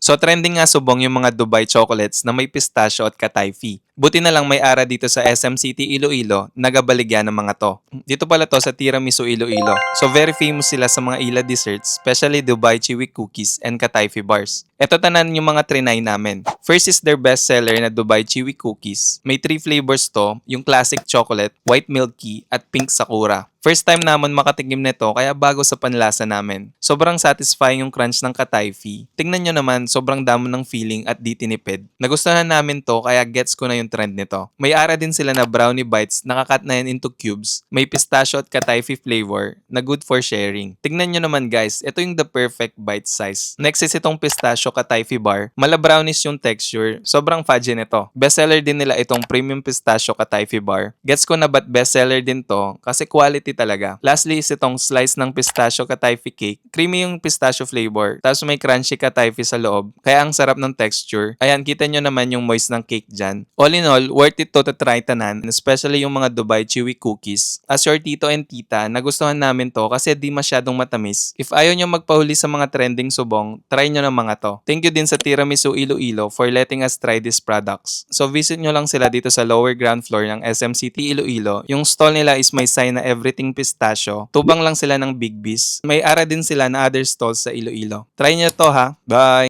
So trending nga subong yung mga Dubai chocolates na may pistachio at katayfi. Buti na lang may ara dito sa SM City Iloilo, nagabaligyan ng mga to. Dito pala to sa Tiramisu Iloilo. So very famous sila sa mga ila desserts, especially Dubai Chewy Cookies and Katayfi Bars. Ito tanan yung mga trinay namin. First is their bestseller na Dubai Chewy Cookies. May 3 flavors to, yung classic chocolate, white milky, at pink sakura. First time naman makatikim nito kaya bago sa panlasa namin. Sobrang satisfying yung crunch ng katayfi. Tingnan nyo naman, sobrang damo ng feeling at di tinipid. Nagustuhan namin to kaya gets ko na yung trend nito. May ara din sila na brownie bites, nakakat na yan into cubes. May pistachio at katayfi flavor na good for sharing. Tingnan nyo naman guys, ito yung the perfect bite size. Next is itong pistachio katayfi bar. Mala brownies yung texture, sobrang fudgy nito. Bestseller din nila itong premium pistachio katayfi bar. Gets ko na ba't bestseller din to kasi quality talaga. Lastly is itong slice ng pistachio katayfi cake. Creamy yung pistachio flavor, tapos may crunchy katayfi sa loob. Kaya ang sarap ng texture. Ayan, kita nyo naman yung moist ng cake dyan. All in all, worth it to try tanan, especially yung mga Dubai Chewy Cookies. As your tito and tita, nagustuhan namin to kasi di masyadong matamis. If ayaw nyo magpahuli sa mga trending subong, try nyo ng mga to. Thank you din sa Tiramisu Iloilo for letting us try these products. So visit nyo lang sila dito sa lower ground floor ng SM City Iloilo. Yung stall nila is may sign na everything pistachio. Tubang lang sila ng Big B's. May ara din sila na other stalls sa Iloilo. Try nyo to ha. Bye!